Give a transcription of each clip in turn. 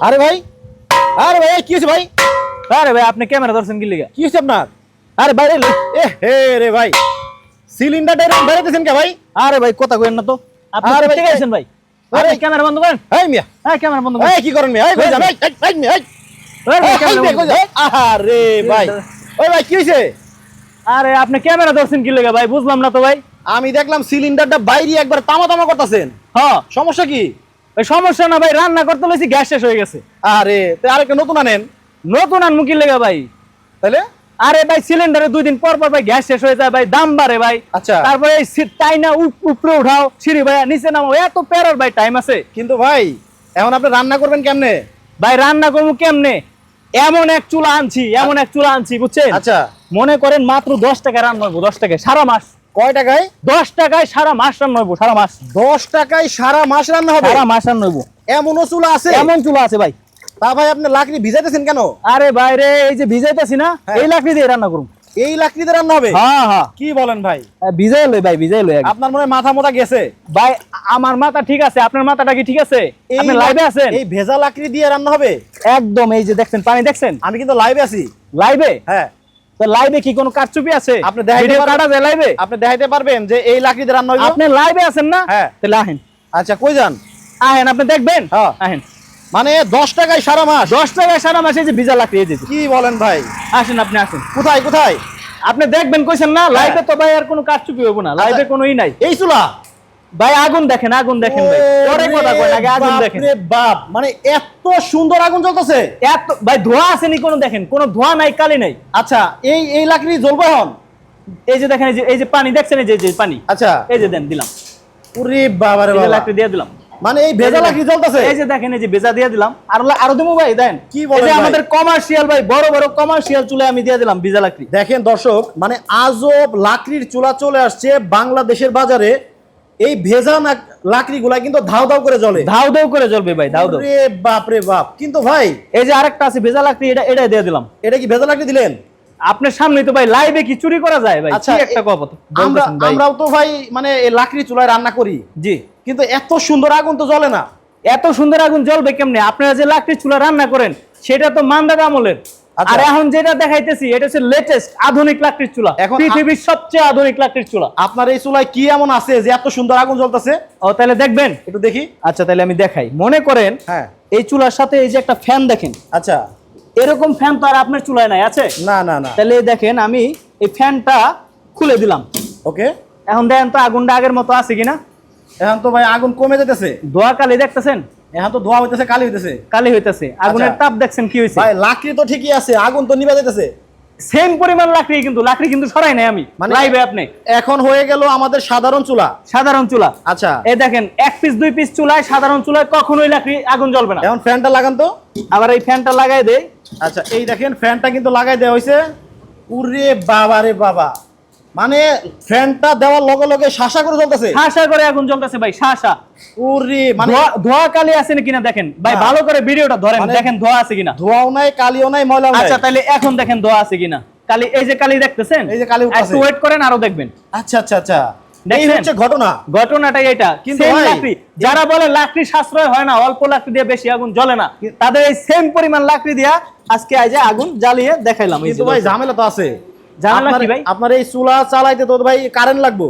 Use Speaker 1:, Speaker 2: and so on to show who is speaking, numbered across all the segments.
Speaker 1: আরে ভাই, আরে ভাই কি হয়েছে ভাই?
Speaker 2: আরে ভাই আপনি ক্যামেরা ধরছেন কি লিগা?
Speaker 1: কি হয়েছে আপনার?
Speaker 2: আরে বাইরে
Speaker 1: এ হে রে ভাই, সিলিন্ডারটা এরকম বেরোতেছেন কে ভাই?
Speaker 2: আরে ভাই কথা কইেন না তো। আপনি
Speaker 1: আরে ভাই,
Speaker 2: ঠিক আছেন ভাই?
Speaker 1: আরে
Speaker 2: আরে ক্যামেরা বন্ধ করেন।
Speaker 1: এই মিয়া,
Speaker 2: হ্যাঁ ক্যামেরা বন্ধ করেন।
Speaker 1: এই কি করেন মিয়া? এই কই যান? এই মিয়া, এই
Speaker 2: আরে ভাই,
Speaker 1: এই
Speaker 2: ক্যামেরা
Speaker 1: মিয়া,
Speaker 2: বন্ধ
Speaker 1: কই
Speaker 2: করেন।
Speaker 1: যান? আরে ভাই, ওই ভাই কি হয়েছে?
Speaker 2: আরে আপনি ক্যামেরা ধরছেন কি লিগা ভাই? বুঝলাম না তো ভাই।
Speaker 1: আমি দেখলাম সিলিন্ডারটা বাইরে একবার তামা তামা করতেছেন।
Speaker 2: হ্যাঁ
Speaker 1: সমস্যা কি?
Speaker 2: ওই সমস্যা না ভাই, রান্না করতে লইছি গ্যাস শেষ হয়ে গেছে।
Speaker 1: আরে তো আরেকটা নতুন আনেন
Speaker 2: নতুন আনমু কি লিগা ভাই?
Speaker 1: তাহলে।
Speaker 2: আরে ভাই সিলিন্ডারে 2 দিন পর পর ভাই গ্যাস শেষ হয়ে যায় ভাই, দাম বাড়ে ভাই।
Speaker 1: আচ্ছা।
Speaker 2: তারপরে এই টাইনা উপরে উঠাও, সিঁড়ি ভাই নিচে নামাও, এত প্যারার ভাই টাইম আছে।
Speaker 1: কিন্তু ভাই এখন আপনি রান্না করবেন কেমনে?
Speaker 2: ভাই রান্না করবো কেমনে? এমন এক চুলা আনছি বুঝছেন?
Speaker 1: আচ্ছা,
Speaker 2: মনে করেন মাত্র 10 টাকা রান্না হইব, 10 টাকায় সারা মাস।
Speaker 1: কয় টাকায়?
Speaker 2: 10 টাকায় সারা মাস রান্না হইব, সারা মাস।
Speaker 1: 10 টাকায় সারা মাস রান্না হবে?
Speaker 2: সারা মাস রান্না হইব।
Speaker 1: এমনও চুলা আছে?
Speaker 2: এমন চুলা আছে ভাই।
Speaker 1: তা ভাই আপনি লাকড়ি ভিজাইতেছেন কেন?
Speaker 2: আরে ভাই রে, এই যে ভিজাইতেছি না,
Speaker 1: হ্যাঁ।
Speaker 2: এই লাকড়ি দিয়ে রান্না করুন।
Speaker 1: এই লাকড়িতে রান্না হবে?
Speaker 2: হ্যাঁ হ্যাঁ,
Speaker 1: কি বলেন ভাই?
Speaker 2: ভিজাই লই ভাই, ভিজাই লই আগে।
Speaker 1: আপনার মনে হয় মাথা মোটা গেছে
Speaker 2: ভাই আমার মাথা ঠিক আছে, আপনার মাথাটা কি ঠিক আছে?
Speaker 1: এই
Speaker 2: আপনি লাইভে আছেন?
Speaker 1: এই ভেজা লাকড়ি দিয়ে রান্না হবে?
Speaker 2: একদম, এই যে দেখছেন পানি দেখছেন
Speaker 1: আমি কিন্তু লাইভে আছি।
Speaker 2: লাইভে।
Speaker 1: হ্যাঁ,
Speaker 2: তো লাইভে কি কোনো কারচুপি আছে?
Speaker 1: আপনি দেখাইতে
Speaker 2: ভিডিও
Speaker 1: পারবেন?
Speaker 2: কাটা যায় লাইভে?
Speaker 1: আপনি দেখাইতে পারবেন যে এই লাকড়ি দিয়ে রান্না হবে?
Speaker 2: আপনি লাইভে আছেন না?
Speaker 1: হ্যাঁ।
Speaker 2: তাহলে আহেন,
Speaker 1: আচ্ছা, কই যান?
Speaker 2: আহেন আপনি দেখবেন।
Speaker 1: হ্যাঁ।
Speaker 2: আহেন।
Speaker 1: মানে 10 টাকায় সারা মাস?
Speaker 2: 10 টাকায় সারা মাসে যে ভিজা লাকড়ি, এই যে
Speaker 1: কি বলেন ভাই?
Speaker 2: আসেন, আপনি আসেন,
Speaker 1: কোথায় কোথায়?
Speaker 2: আপনি দেখবেন কইছেন না লাইভে, তো ভাই আর কোনো কারচুপি হইব না, লাইভে কোনোই নাই।
Speaker 1: এই চুলা?
Speaker 2: ভাই আগুন দেখেন, আগুন দেখেন ভাই, পরে কথা কই, আগে আগুন দেখেন।
Speaker 1: বাপরে বাপ, মানে এত সুন্দর আগুন জ্বলতেছে।
Speaker 2: এত ভাই ধোঁয়া আসেনি কোনো, দেখেন কোনো ধোঁয়া নাই, কালি নাই।
Speaker 1: আচ্ছা, এই লাকড়ি জ্বলবে এখন?
Speaker 2: এই যে দেখেন, এই যে পানি দেখছেন, এই যে পানি,
Speaker 1: আচ্ছা,
Speaker 2: এই যে দেন দিলাম,
Speaker 1: ওরে বাবা রে
Speaker 2: এই যে
Speaker 1: বাবা,
Speaker 2: লাকড়ি দিয়ে দিলাম।
Speaker 1: মানে এই ভেজা লাকড়ি জ্বলতেছে?
Speaker 2: এই যে দেখেন, এই যে ভেজা দিয়ে দিলাম, আরো দেবো ভাই, দেন।
Speaker 1: কি বলেন
Speaker 2: এই যে
Speaker 1: ভাই?
Speaker 2: আমাদের কমার্শিয়াল ভাই, বড় বড় কমার্শিয়াল চুলায় আমি দিয়ে দিলাম ভিজা লাকড়ি।
Speaker 1: দেখেন দর্শক, মানে আজব লাকড়ির চুলা চলে আসছে বাংলাদেশের বাজারে। এই ভেজা লাকড়ি গুলা কিন্তু ধাও ধাও করে জ্বলে।
Speaker 2: ধাউ ধাউ করে জ্বলবে ভাই, ধাউ ধাউ।
Speaker 1: রে বাপ রে বাপ। কিন্তু ভাই
Speaker 2: এই যে আরেকটা আছে ভেজা লাকড়ি, এটা দিয়ে দিলাম।
Speaker 1: এটা কি ভেজা লাকড়ি দিলেন?
Speaker 2: আপনার সামনে তো ভাই, লাইভে কি চুরি করা যায় ভাই?
Speaker 1: আচ্ছা,
Speaker 2: কি একটা কথা বলতেছেন ভাই।
Speaker 1: আমরাও তো ভাই মানে এই লাকড়ি চুলায় রান্না করি,
Speaker 2: জি,
Speaker 1: কিন্তু এত সুন্দর আগুন তো জ্বলে না।
Speaker 2: এত সুন্দর আগুন জ্বলবে কেমনে? আপনারা যে লাকড়ি চুলা রান্না করেন সেটা তো মান্দার আমলের।
Speaker 1: আচ্ছা।
Speaker 2: আর এখন যেটা দেখাইতেছি এটা হচ্ছে লেটেস্ট আধুনিক লাকড়ির চুলা,
Speaker 1: এখন
Speaker 2: পৃথিবীর সবচেয়ে আধুনিক লাকড়ির চুলা।
Speaker 1: আপনার এই চুলায় কি এমন আছে যে এত সুন্দর আগুন জ্বলতেছে?
Speaker 2: ও তাহলে দেখবেন,
Speaker 1: একটু দেখি।
Speaker 2: আচ্ছা তাহলে আমি দেখাই। মনে করেন
Speaker 1: হ্যাঁ।
Speaker 2: এই চুলার সাথে এই যে একটা ফ্যান দেখেন,
Speaker 1: আচ্ছা।
Speaker 2: এরকম ফ্যান তো আর আপনার চুলায় নাই, আছে?
Speaker 1: না না না।
Speaker 2: তাহলে এই দেখেন, আমি এই ফ্যানটা খুলে দিলাম।
Speaker 1: ওকে।
Speaker 2: এখন দেখেন তো আগুনটা আগের মতো আছে কিনা।
Speaker 1: এখন তো ভাই আগুন কমে যেতেছে।
Speaker 2: ধোয়া কালি দেখতেছেন?
Speaker 1: এখন তো ধোয়া হইতেছে, কালি হইতেছে।
Speaker 2: কালি হইতেছে। আগুনের
Speaker 1: আচ্ছা।
Speaker 2: তাপ দেখছেন কি হয়েছে?
Speaker 1: ভাই লাকড়ি তো ঠিকই আছে, আগুন তো নিভে যেতেছে।
Speaker 2: সেম পরিমাণ লাকড়ি কিন্তু সরাই নাই আমি
Speaker 1: মানে
Speaker 2: লাইভে। আপনি
Speaker 1: এখন হয়ে গেল আমাদের সাধারণ চুলা।
Speaker 2: সাধারণ চুলা।
Speaker 1: আচ্ছা।
Speaker 2: এই দেখেন 1 পিস 2 পিস চুলায়, সাধারণ চুলায় কখনোই লাকড়ি আগুন জ্বলবে না।
Speaker 1: এখন ফ্যানটা লাগান তো।
Speaker 2: আবার এই ফ্যানটা লাগাই দেই।
Speaker 1: আচ্ছা, এই দেখেন ফ্যানটা কিন্তু লাগাই দেওয়া হয়েছে। উরে বাবা রে বাবা, মানে ফ্যানটা দেওয়ার লগে লগে শাসা করে জ্বলতেছে।
Speaker 2: শাসা করে আগুন জ্বলতেছে ভাই, শাসা।
Speaker 1: উরে মানে
Speaker 2: ধোয়া কালি আছে কিনা দেখেন ভাই,
Speaker 1: না।
Speaker 2: ভালো করে ভিডিওটা ধরেন,
Speaker 1: মানে
Speaker 2: দেখেন ধোয়া আছে কিনা।
Speaker 1: ধোঁয়াও নাই, কালিও নাই, ময়লাও নাই।
Speaker 2: আচ্ছা তাহলে এখন দেখেন ধোয়া আছে কিনা। কালি, এই যে কালি দেখতেছেন,
Speaker 1: এই যে কালি উঠতেছে।
Speaker 2: একটু ওয়েট করেন, আরো দেখবেন।
Speaker 1: আচ্ছা আচ্ছা আচ্ছা, এই
Speaker 2: দেখছেন?
Speaker 1: হচ্ছে ঘটনা।
Speaker 2: ঘটনাটাই এটা।
Speaker 1: কিন্তু
Speaker 2: Same
Speaker 1: ভাই,
Speaker 2: লাকড়ি। যারা বলে লাকড়ি সাশ্রয় হয় না, অল্প লাকড়ি দিয়ে বেশি আগুন জ্বলে না, তাদের এই সেম পরিমাণ লাকড়ি দিয়া আজকে এই যে আগুন জ্বালিয়ে দেখাইলাম। এই যে
Speaker 1: কিন্তু ভাই ঝামেলা তো আছে।
Speaker 2: ঝামেলা কি ভাই?
Speaker 1: আপনার এই চুলা চালাইতে তো ভাই কারেন্ট লাগবে।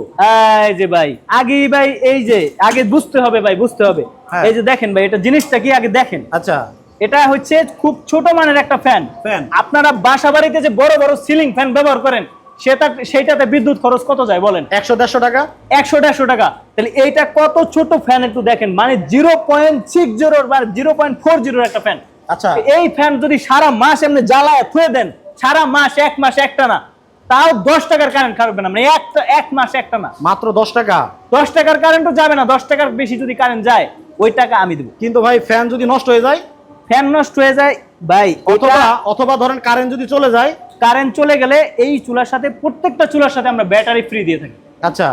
Speaker 2: এই যে ভাই, আগে ভাই এই যে আগে বুঝতে হবে ভাই, বুঝতে হবে।
Speaker 1: হ্যাঁ।
Speaker 2: এই যে দেখেন ভাই, এটা জিনিসটা কি আগে দেখেন।
Speaker 1: আচ্ছা।
Speaker 2: এটা হচ্ছে খুব ছোট মানের একটা ফ্যান।
Speaker 1: ফ্যান।
Speaker 2: আপনারা বাসা বাড়িতে যে বড় বড় সিলিং ফ্যান ব্যবহার করেন, সেইটাতে বিদ্যুৎ খরচ কত যায় বলেন?
Speaker 1: 100-150 টাকা।
Speaker 2: 100-150 টাকা। তাহলে এইটা কত ছোট ফ্যান একটু দেখেন, মানে 0.60 বা 0.40 একটা ফ্যান।
Speaker 1: আচ্ছা।
Speaker 2: এই ফ্যান যদি সারা মাস এমনি জ্বালায় থুয়ে দেন, সারা মাস 1 মাস একটা না, তাও 10 টাকার কারেন্ট খাবে না। মানে এক মাস একটা না,
Speaker 1: মাত্র 10 টাকা।
Speaker 2: 10 টাকার কারেন্টও যাবে না। 10 টাকার বেশি যদি কারেন্ট যায়, ওই টাকা আমি দেবো।
Speaker 1: কিন্তু ভাই ফ্যান যদি নষ্ট হয়ে যায়?
Speaker 2: ফ্যান নষ্ট হয়ে যায় ভাই,
Speaker 1: অথবা ধরেন কারেন্ট যদি চলে যায়?
Speaker 2: কারেন্ট চলে গেলে এই চুলার সাথে, প্রত্যেকটা চুলার সাথে আমরা ব্যাটারি ফ্রি দিয়ে থাকি।
Speaker 1: আচ্ছা।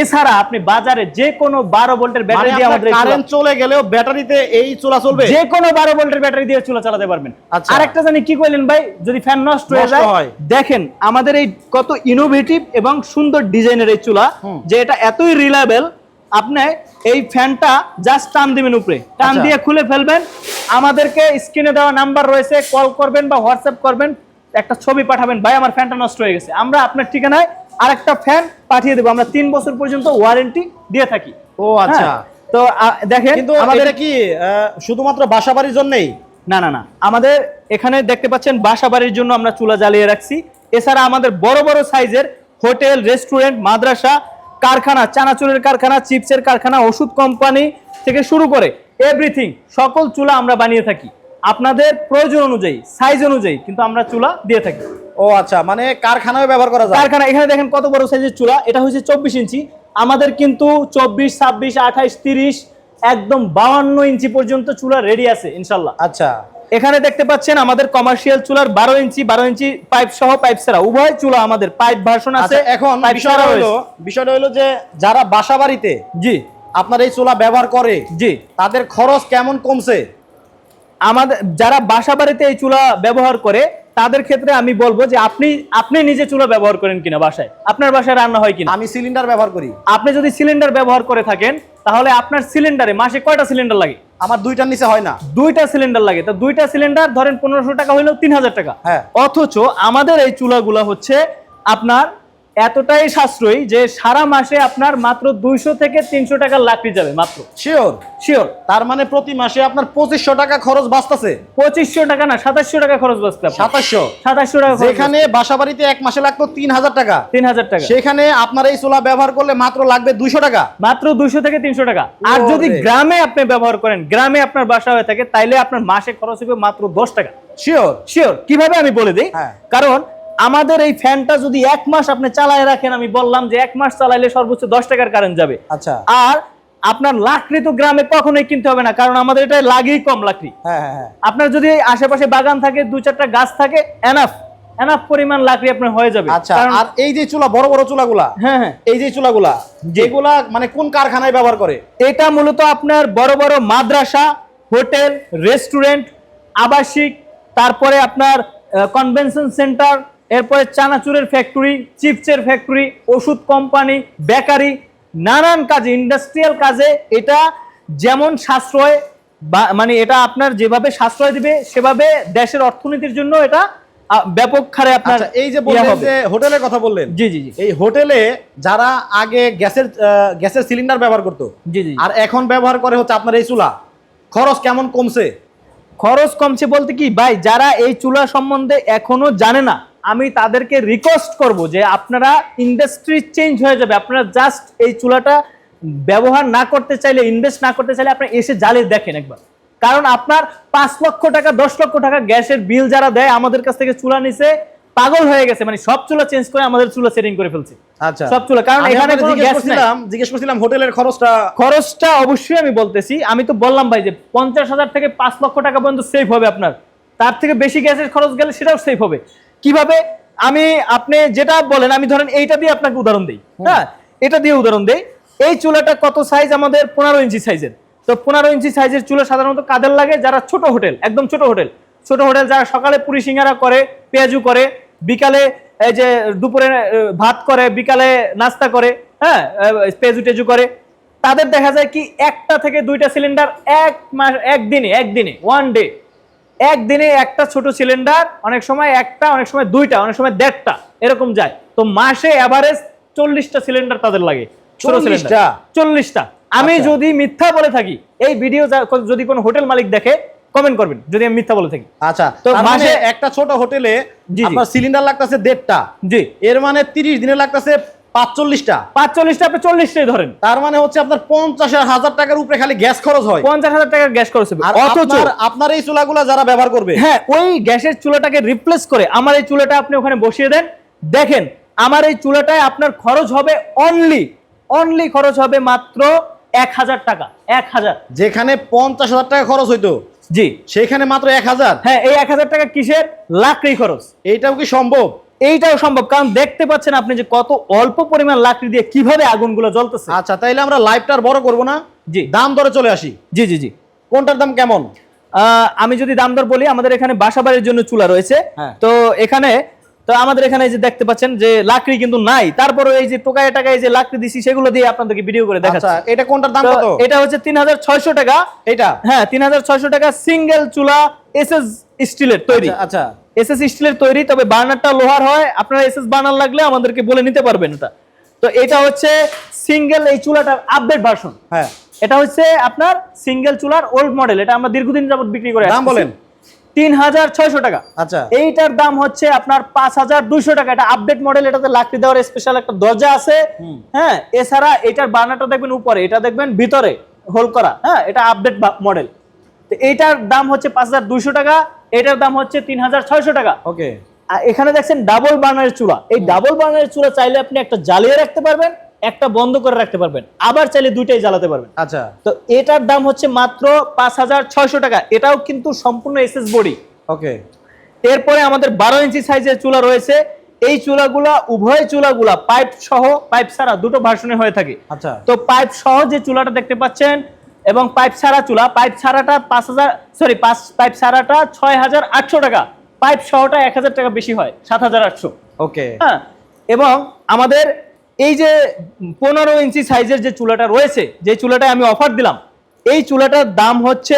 Speaker 2: এছাড়া আপনি বাজারে যে কোনো 12 ভোল্টের ব্যাটারি দিয়ে আমাদের
Speaker 1: কারেন্ট চলে গেলেও ব্যাটারিতে এই চুলা চলবে?
Speaker 2: যে কোনো 12 ভোল্টের ব্যাটারি দিয়ে চুলা চালাতে পারবেন।
Speaker 1: আচ্ছা।
Speaker 2: আরেকটা জানি কি কইলেন ভাই, যদি ফ্যান নষ্ট হয়ে যায়, দেখেন আমাদের এই কত ইনোভেটিভ এবং সুন্দর ডিজাইনের এই চুলা, যে এটা এতই রিলায়েবল। আপনি এই ফ্যানটা জাস্ট টান দিবেন উপরে, টান
Speaker 1: আচ্ছা।
Speaker 2: দিয়ে খুলে ফেলবেন। আমাদেরকে স্ক্রিনে দেওয়া নাম্বার রয়েছে, কল করবেন বা হোয়াটসঅ্যাপ করবেন, একটা ছবি পাঠাবেন, ভাই আমার ফ্যানটা নষ্ট হয়ে গেছে, আমরা আপনার ঠিকানায় আরেকটা ফ্যান পাঠিয়ে দেবো। আমরা 3 বছর পর্যন্ত ওয়ারেন্টি দিয়ে থাকি।
Speaker 1: ও আচ্ছা।
Speaker 2: হ্যাঁ, তো দেখেন
Speaker 1: কিন্তু
Speaker 2: আমাদের
Speaker 1: এটা কি শুধুমাত্র বাসাবাড়ির জন্যই?
Speaker 2: না না না, আমাদের এখানে দেখতে পাচ্ছেন বাসাবাড়ির জন্য আমরা চুলা জ্বালিয়ে রাখছি। এছাড়া আমাদের বড় বড় সাইজের হোটেল, রেস্টুরেন্ট, মাদ্রাসা, কারখানা, চানাচুরের কারখানা, চিপসের কারখানা, ওষুধ কোম্পানি থেকে শুরু করে এভরিথিং, সকল চুলা আমরা বানিয়ে থাকি আপনাদের প্রয়োজন অনুযায়ী, সাইজ অনুযায়ী কিন্তু আমরা চুলা দিয়ে থাকি।
Speaker 1: ও আচ্ছা, মানে কারখানায় ব্যবহার করা যায়?
Speaker 2: কারখানা, এখানে দেখেন কত বড় সাইজের চুলা, এটা হচ্ছে 24 ইঞ্চি। আমাদের কিন্তু 24, 26, 28, 30 একদম 52 ইঞ্চি পর্যন্ত চুলা রেডি আছে ইনশাল্লাহ।
Speaker 1: আচ্ছা,
Speaker 2: এখানে দেখতে পাচ্ছেন আমাদের কমার্শিয়াল চুলার 12 ইঞ্চি পাইপ সহ, পাইপ ছাড়া উভয় চুলা আমাদের পাইপ ভার্সন আছে।
Speaker 1: আচ্ছা, এখন
Speaker 2: পাইপ
Speaker 1: বিষয়টা হলো যে যারা বাসাবাড়িতে
Speaker 2: জি
Speaker 1: আপনার এই চুলা ব্যবহার করে,
Speaker 2: জি,
Speaker 1: তাদের খরচ কেমন কমছে?
Speaker 2: আমাদের যারা বাসা বাড়িতে এই চুলা ব্যবহার করে তাদের ক্ষেত্রে আমি বলবো যে আপনি নিজে চুলা ব্যবহার করেন কিনা, বাসায় আপনার বাসায় রান্না হয় কিনা।
Speaker 1: আমি সিলিন্ডার ব্যবহার করি।
Speaker 2: আপনি যদি সিলিন্ডার ব্যবহার করে থাকেন তাহলে আপনার সিলিন্ডারে মাসে কয়টা সিলিন্ডার লাগে?
Speaker 1: আমার 2টার নিচে হয় না।
Speaker 2: 2টা সিলিন্ডার লাগে। তো 2টা সিলিন্ডার ধরেন 1500 টাকা হইলেও 3000 টাকা।
Speaker 1: হ্যাঁ।
Speaker 2: অথচ আমাদের এই চুলাগুলা হচ্ছে আপনার এতটাই সাশ্রয়ী যে সারা মাসে আপনার মাত্র 200 থেকে 300 টাকার লাকড়ি যাবে মাত্র।
Speaker 1: শিওর?
Speaker 2: শিওর।
Speaker 1: তার মানে প্রতি মাসে আপনার 2500 টাকা খরচ বাঁচতেছে।
Speaker 2: 2500 টাকা না, 2700 টাকা খরচ বাঁচবে আপনার।
Speaker 1: 2700
Speaker 2: টাকা খরচ
Speaker 1: যেখানে বাসাবাড়িতে এক মাসে লাগতো 3000 টাকা,
Speaker 2: 3000 টাকা,
Speaker 1: সেখানে আপনার এই চুলা ব্যবহার করলে মাত্র লাগবে 200 টাকা।
Speaker 2: মাত্র 200 থেকে 300 টাকা। আর যদি
Speaker 1: ওরে।
Speaker 2: গ্রামে আপনি ব্যবহার করেন, গ্রামে আপনার বাসা হয়ে থাকে, তাইলে আপনার মাসে খরচ হবে মাত্র 10 টাকা।
Speaker 1: শিওর?
Speaker 2: শিওর। কিভাবে আমি বলে দিই।
Speaker 1: হ্যাঁ।
Speaker 2: কারণ আমাদের এই ফ্যানটা যদি 1 মাস আপনি চালায় রাখেন, আমি বললাম যে 1 মাস চালাইলে সর্বোচ্চ 10 টাকার কারেন্ট যাবে।
Speaker 1: আচ্ছা।
Speaker 2: আর আপনার লাকড়ি তো গ্রামে কখনোই কিনতে হবে না, কারণ আমাদের এটা লাগেই কম লাকড়ি।
Speaker 1: হ্যাঁ হ্যাঁ হ্যাঁ।
Speaker 2: আপনার যদি আশেপাশে বাগান থাকে, 2-4টা গাছ থাকে, এনাফ পরিমাণ লাকড়ি আপনার হয়ে যাবে।
Speaker 1: আচ্ছা,
Speaker 2: কারণ
Speaker 1: আর এই যে চুলা, বড় বড় চুলাগুলা,
Speaker 2: হ্যাঁ হ্যাঁ,
Speaker 1: এই যে চুলাগুলা, যেগুলা মানে কোন কারখানায় ব্যবহার করে?
Speaker 2: এটা মূলত আপনার বড় বড় মাদ্রাসা, হোটেল, রেস্টুরেন্ট, আবাসিক, তারপরে আপনার কনভেনশন সেন্টার, এরপরে চানাচুরের ফ্যাক্টরি, চিপসের ফ্যাক্টরি, ওষুধ কোম্পানি, বেকারি, নানান কাজে, ইন্ডাস্ট্রিয়াল কাজে এটা যেমন সাশ্রয় মানে এটা আপনার যেভাবে সাশ্রয় দিবে সেভাবে দেশের অর্থনীতির জন্য এটা ব্যাপক হারে আপনার।
Speaker 1: আচ্ছা, এই যে বললেন যে হোটেলের কথা বললেন,
Speaker 2: জি জি জি,
Speaker 1: এই হোটেলে যারা আগে গ্যাসের সিলিন্ডার ব্যবহার করতো,
Speaker 2: জি জি,
Speaker 1: আর এখন ব্যবহার করে হচ্ছে আপনার এই চুলা, খরচ কেমন কমছে?
Speaker 2: খরচ কমছে বলতে কি ভাই, যারা এই চুলা সম্বন্ধে এখনো জানে না, আমি তাদেরকে রিকোয়েস্ট করব যে আপনারা ইন্ডাস্ট্রি চেঞ্জ হয়ে যাবে, আপনারা জাস্ট এই চুলাটা ব্যবহার না করতে চাইলে, ইনভেস্ট না করতে চাইলে আপনি এসে জ্বালিয়ে দেখেন একবার। কারণ আপনার 5 লক্ষ টাকা 10 লক্ষ টাকা গ্যাসের বিল যারা দেয় আমাদের কাছ থেকে চুলা নিছে পাগল হয়ে গেছে, মানে সব চুলা চেঞ্জ করে আমাদের চুলা সেটিং করে ফেলছে।
Speaker 1: আচ্ছা,
Speaker 2: সব চুলা, কারণ
Speaker 1: আমি
Speaker 2: এখানে
Speaker 1: আপনাকে
Speaker 2: কোনো গ্যাস নাই।
Speaker 1: জিজ্ঞেস করছিলাম হোটেলের
Speaker 2: খরচটা অবশ্যই আমি বলতেছি, আমি তো বললাম ভাই যে 50,000 থেকে 5 লক্ষ টাকা পর্যন্ত সেভ হবে আপনার। তার থেকে বেশি গ্যাসের খরচ গেলে সেটাও সেভ হবে। কিভাবে? আপনি যেটা বলেন, আমি ধরেন এইটা দিয়ে আপনাকে উদাহরণ দিই। হ্যাঁ, এটা দিয়ে উদাহরণ দেই। এই চুলাটা কত সাইজ? আমাদের 15 ইঞ্চি সাইজের। তো 15 ইঞ্চি সাইজের চুলা সাধারণত কাদের লাগে? যারা ছোট হোটেল, একদম ছোট হোটেল যারা সকালে পুরি সিঙ্গারা করে, পেঁয়াজু করে, বিকালে এই যে দুপুরে ভাত করে, বিকালে নাস্তা করে, হ্যাঁ পেঁয়াজু টেজু করে, তাদের দেখা যায় কি 1টা থেকে 2টা সিলিন্ডার একদিনে ওয়ান ডে, একদিনে একটা ছোট সিলিন্ডার, অনেক সময় একটা, অনেক সময় 2টা, অনেক সময় 1.5টা এরকম যায়। তো মাসে এভারেজ 40টা সিলিন্ডার তাদের লাগে। 40টা। আমি যদি মিথ্যা বলে থাকি, এই ভিডিও যদি কোনো হোটেল মালিক দেখে কমেন্ট করবেন যদি আমি মিথ্যা বলে থাকি।
Speaker 1: আচ্ছা,
Speaker 2: তো
Speaker 1: তার মানে
Speaker 2: মাসে
Speaker 1: একটা ছোট হোটেলে
Speaker 2: জি, জি।
Speaker 1: আপনার সিলিন্ডার লাগতেছে 1.5টা,
Speaker 2: জি,
Speaker 1: এর মানে 30 দিনে লাগতেছে 45টা।
Speaker 2: 45টা, আপনি 40টাই ধরেন।
Speaker 1: তার মানে হচ্ছে আপনার 50,000 টাকার উপরে খালি গ্যাস খরচ হয়।
Speaker 2: 50,000 টাকার গ্যাস খরচ হবে।
Speaker 1: আর
Speaker 2: অথচ
Speaker 1: আপনার এই চুলাগুলা যারা ব্যবহার করবে,
Speaker 2: হ্যাঁ, ওই গ্যাসের চুলাটাকে রিপ্লেস করে আমার এই চুলাটা আপনি ওখানে বসিয়ে দেন, দেখেন আমার এই চুলাটায় আপনার খরচ হবে অনলি খরচ হবে মাত্র 1000 টাকা। 1000,
Speaker 1: যেখানে 50,000 টাকা খরচ হইতো,
Speaker 2: জি,
Speaker 1: সেখানে মাত্র 1000।
Speaker 2: হ্যাঁ, এই 1000 টাকা কিসের? লাকড়ি খরচ।
Speaker 1: এইটাও কি সম্ভব?
Speaker 2: এইটাও সম্ভব, কারণ দেখতে পাচ্ছেন আপনি যে কত অল্প পরিমাণ লাকড়ি দিয়ে কিভাবে আগুনগুলো জ্বলতেছে।
Speaker 1: আচ্ছা, তাইলে আমরা লাইভটার বড় করব না,
Speaker 2: জি,
Speaker 1: দাম দরে চলে আসি।
Speaker 2: জি জি জি,
Speaker 1: কোনটার দাম কেমন?
Speaker 2: আমি যদি দাম দর বলি, আমাদের এখানে বাসাবাড়ির জন্য চুলা রয়েছে।
Speaker 1: হ্যাঁ।
Speaker 2: তো এখানে তো আমাদের এখানে এই যে দেখতে পাচ্ছেন যে লাকড়ি কিন্তু নাই, তারপরে এই যে টোকায় টাকায় যে লাকড়ি দিছি সেগুলো দিয়ে আপনাদেরকে ভিডিও করে দেখাচ্ছি।
Speaker 1: আচ্ছা এটা কোনটার দাম কত?
Speaker 2: এটা হচ্ছে 3600 টাকা।
Speaker 1: এটা
Speaker 2: হ্যাঁ 3600 টাকা, সিঙ্গেল চুলা, এসএস স্টিলের তৈরি।
Speaker 1: আচ্ছা
Speaker 2: এসএস স্টিলের তৈরি, তবে বার্নারটা লোহার হয়। আপনারা এসএস বার্নার লাগলে আমাদেরকে বলে নিতে পারবেন এটা। তো এটা হচ্ছে সিঙ্গেল এই চুলাটার আপডেট ভার্সন।
Speaker 1: হ্যাঁ
Speaker 2: এটা হচ্ছে আপনার সিঙ্গেল চুলার ওল্ড মডেল, এটা আমরা দীর্ঘদিন যাবত বিক্রি করে
Speaker 1: দাম বলেন?
Speaker 2: 3600 টাকা।
Speaker 1: আচ্ছা
Speaker 2: এইটার দাম হচ্ছে আপনার 5200 টাকা। এটা আপডেট মডেল, এটাতে লাকড়ি দেওয়ার স্পেশাল একটা দরজা আছে। হ্যাঁ এছাড়া এটার বার্নারটা দেখবেন উপরে, এটা দেখবেন ভিতরে হোল করা। হ্যাঁ এটা আপডেট মডেল। তো এইটার দাম হচ্ছে 5200 টাকা, এটার দাম হচ্ছে 3600 টাকা।
Speaker 1: ওকে।
Speaker 2: আর এখানে দেখছেন ডাবল বার্নারের চুলা। এই ডাবল বার্নারের চুলা চাইলে আপনি একটা জ্বালিয়ে রাখতে পারবেন, একটা বন্ধ করে রাখতে পারবেন, আবার চাইলে দুইটাই জ্বালাতে পারবেন।
Speaker 1: আচ্ছা
Speaker 2: তো এটার দাম হচ্ছে মাত্র 5600 টাকা। এটাও কিন্তু সম্পূর্ণ এসএস বডি।
Speaker 1: ওকে।
Speaker 2: এরপরে আমাদের 12 ইঞ্চি সাইজের চুলা রয়েছে। এই চুলাগুলা উভয় চুলাগুলা পাইপ সহ পাইপ ছাড়া দুটো ভার্সনে হয়ে থাকে।
Speaker 1: আচ্ছা
Speaker 2: তো পাইপ সহ যে চুলাটা দেখতে পাচ্ছেন এবং পাইপ ছাড়া চুলা, পাইপ ছাড়াটা পাইপ ছাড়াটা 6800 টাকা, পাইপ সহটা 1000 টাকা বেশি হয়, 7800।
Speaker 1: ওকে।
Speaker 2: হ্যাঁ এবং আমাদের এই যে 15 ইঞ্চি সাইজের যে চুলাটা রয়েছে, যে চুলাটা আমি অফার দিলাম, এই চুলাটার দাম হচ্ছে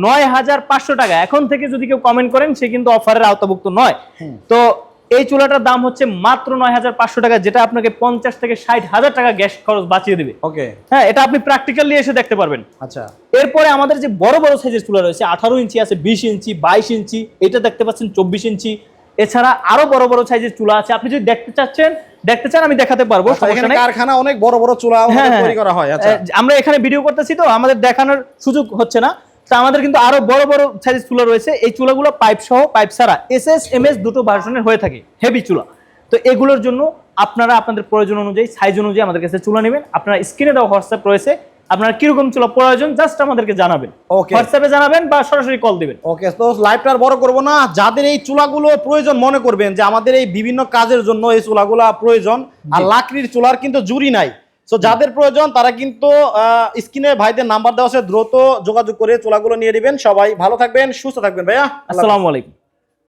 Speaker 2: 9500 টাকা। এখন থেকে যদি কেউ কমেন্ট করেন সে কিন্তু অফারের আওতাভুক্ত নয়। তো এই চুলাটার দাম হচ্ছে মাত্র 9500 টাকা, যেটা আপনাকে 50 থেকে 60,000 টাকা গ্যাস খরচ বাঁচিয়ে দেবে।
Speaker 1: ওকে।
Speaker 2: হ্যাঁ এটা আপনি প্র্যাকটিক্যালি এসে দেখতে পারবেন।
Speaker 1: আচ্ছা
Speaker 2: এরপরে আমাদের যে বড় বড় সাইজের চুলা রয়েছে, 18 ইঞ্চি আছে, 20 ইঞ্চি, 22 ইঞ্চি, এটা দেখতে পাচ্ছেন 24 ইঞ্চি। এছাড়া আরো বড় বড় সাইজের চুলা আছে, আপনি যদি দেখতে চান আমি দেখাতে পারবো,
Speaker 1: আচ্ছা,
Speaker 2: সমস্যা
Speaker 1: এখানে
Speaker 2: নাই।
Speaker 1: কারখানা অনেক বড় বড় চুলা
Speaker 2: হ্যাঁ,
Speaker 1: তৈরি করা হয়। আচ্ছা
Speaker 2: আমরা এখানে ভিডিও করতেছি তো আমাদের দেখানোর সুযোগ হচ্ছে না। তো আমাদের কিন্তু আরো বড় বড় সাইজের চুলা রয়েছে। এই চুলাগুলো পাইপ সহ পাইপ ছাড়া এসএস এমএস দুটো ভার্সনের হয়ে থাকে, হেভি চুলা। তো এগুলোর জন্য আপনারা আপনাদের প্রয়োজন অনুযায়ী সাইজ অনুযায়ী আমাদের কাছে চুলা নেবেন। আপনারা স্ক্রিনে দেওয়া হোয়াটসঅ্যাপ রয়েছে, আপনারা কিরকম চুলা প্রয়োজন জাস্ট আমাদেরকে জানাবেন, হোয়াটসঅ্যাপে জানাবেন বা সরাসরি কল দিবেন।
Speaker 1: ওকে। তো লাইভটা আর বড় করব না, যাদের এই চুলাগুলো প্রয়োজন মনে করবেন যে আমাদের এই বিভিন্ন কাজের জন্য এই চুলাগুলো প্রয়োজন, আর লাকড়ির চুলার কিন্তু জুড়ি নাই, তো যাদের প্রয়োজন তারা কিন্তু স্ক্রিনে ভাইদের নাম্বার দেওয়া আছে, দ্রুত যোগাযোগ করে চুলাগুলো নিয়ে নেবেন। সবাই ভালো থাকবেন, সুস্থ থাকবেন ভাইয়া।
Speaker 2: আসসালামু আলাইকুম।